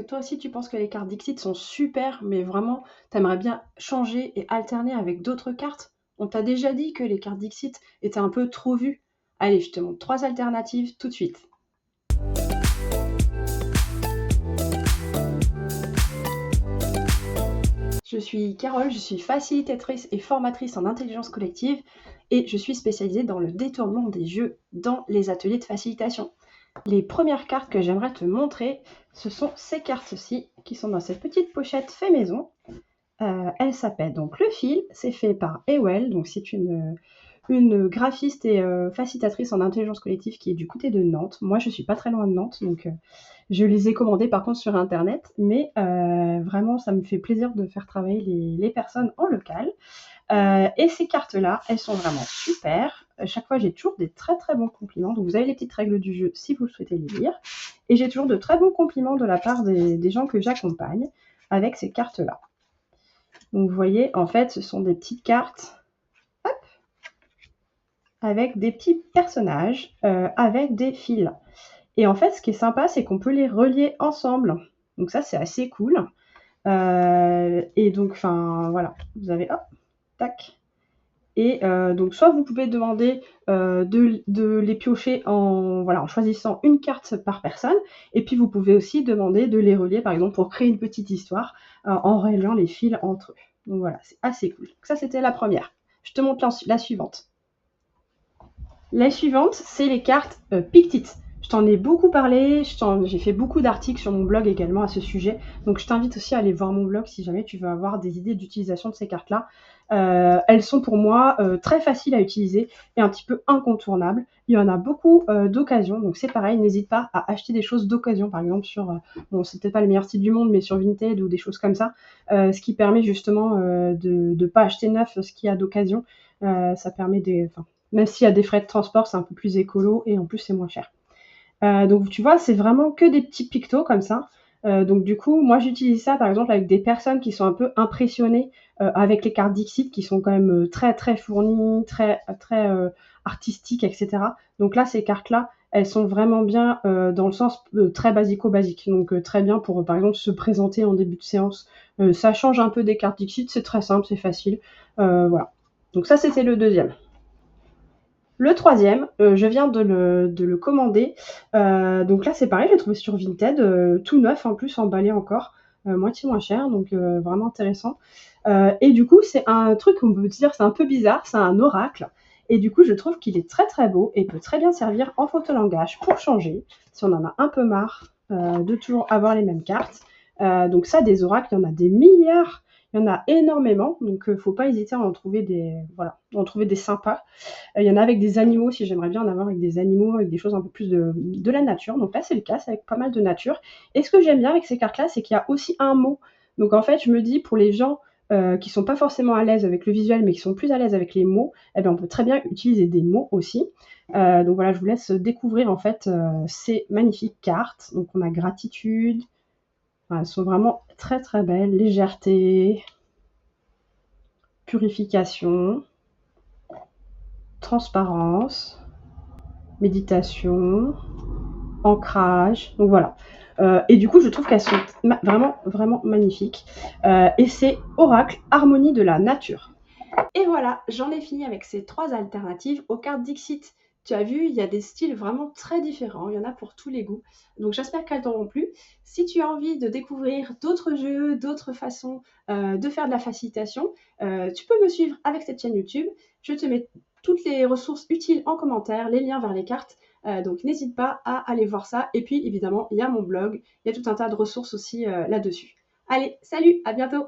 toi aussi tu penses que les cartes Dixit sont super, mais vraiment, t'aimerais bien changer et alterner avec d'autres cartes? On t'a déjà dit que les cartes Dixit étaient un peu trop vues. Allez, je te montre 3 alternatives tout de suite. Je suis Carole, je suis facilitatrice et formatrice en intelligence collective et je suis spécialisée dans le détournement des jeux dans les ateliers de facilitation. Les premières cartes que j'aimerais te montrer, ce sont ces cartes-ci qui sont dans cette petite pochette fait maison. Elle s'appelle donc Le Fil, c'est fait par Ewell, donc c'est une graphiste et facilitatrice en intelligence collective qui est du côté de Nantes. Moi, je suis pas très loin de Nantes, donc je les ai commandées par contre sur internet, mais vraiment, ça me fait plaisir de faire travailler les personnes en local. Et ces cartes-là, elles sont vraiment super. À chaque fois, j'ai toujours des très très bons compliments. Donc, vous avez les petites règles du jeu si vous souhaitez les lire. Et j'ai toujours de très bons compliments de la part des gens que j'accompagne avec ces cartes-là. Donc, vous voyez, en fait, ce sont des petites cartes avec des petits personnages, avec des fils. Et en fait, ce qui est sympa, c'est qu'on peut les relier ensemble. Donc ça, c'est assez cool. Et donc, enfin, voilà, vous avez, hop, tac. Et donc, soit vous pouvez demander de les piocher en choisissant une carte par personne. Et puis, vous pouvez aussi demander de les relier, par exemple, pour créer une petite histoire en reliant les fils entre eux. Donc voilà, c'est assez cool. Donc, ça, c'était la première. Je te montre la suivante. La suivante, c'est les cartes Pictit. Je t'en ai beaucoup parlé, j'ai fait beaucoup d'articles sur mon blog également à ce sujet. Donc je t'invite aussi à aller voir mon blog si jamais tu veux avoir des idées d'utilisation de ces cartes-là. Elles sont pour moi très faciles à utiliser et un petit peu incontournables. Il y en a beaucoup d'occasion, donc c'est pareil, n'hésite pas à acheter des choses d'occasion, par exemple sur, bon c'est peut-être pas le meilleur site du monde, mais sur Vinted ou des choses comme ça, ce qui permet justement de ne pas acheter neuf ce qu'il y a d'occasion. Ça permet même s'il y a des frais de transport, c'est un peu plus écolo et en plus c'est moins cher. Donc tu vois, c'est vraiment que des petits pictos comme ça. Donc du coup, moi j'utilise ça par exemple avec des personnes qui sont un peu impressionnées avec les cartes Dixit qui sont quand même très très fournies, très très artistiques, etc. Donc là, ces cartes-là, elles sont vraiment bien dans le sens très basico-basique. Donc très bien pour par exemple se présenter en début de séance. Ça change un peu des cartes Dixit, c'est très simple, c'est facile. Voilà. Donc ça, c'était le deuxième. Le troisième, je viens de le commander. Donc là, c'est pareil, je l'ai trouvé sur Vinted, tout neuf en plus, emballé encore, moitié moins cher, donc vraiment intéressant. Et du coup, c'est un truc qu'on peut dire, c'est un peu bizarre, c'est un oracle. Et du coup, je trouve qu'il est très très beau et peut très bien servir en photolangage pour changer, si on en a un peu marre de toujours avoir les mêmes cartes. Donc ça, des oracles, il y en a des milliards. Il y en a énormément, donc faut pas hésiter à en trouver des sympas. Il y en a avec des animaux, si j'aimerais bien en avoir avec des animaux, avec des choses un peu plus de la nature. Donc là, c'est le cas, c'est avec pas mal de nature. Et ce que j'aime bien avec ces cartes-là, c'est qu'il y a aussi un mot. Donc en fait, je me dis, pour les gens qui sont pas forcément à l'aise avec le visuel, mais qui sont plus à l'aise avec les mots, eh bien, on peut très bien utiliser des mots aussi. Donc voilà, je vous laisse découvrir en fait ces magnifiques cartes. Donc on a gratitude. Voilà, elles sont vraiment très très belles. Légèreté, purification, transparence, méditation, ancrage. Donc voilà. Et du coup, je trouve qu'elles sont vraiment, vraiment magnifiques. Et c'est Oracle, harmonie de la nature. Et voilà, j'en ai fini avec ces 3 alternatives aux cartes Dixit. Tu as vu, il y a des styles vraiment très différents, il y en a pour tous les goûts. Donc j'espère qu'elles t'auront plu. Si tu as envie de découvrir d'autres jeux, d'autres façons de faire de la facilitation, tu peux me suivre avec cette chaîne YouTube. Je te mets toutes les ressources utiles en commentaire, les liens vers les cartes. Donc n'hésite pas à aller voir ça. Et puis évidemment, il y a mon blog, il y a tout un tas de ressources aussi là-dessus. Allez, salut, à bientôt!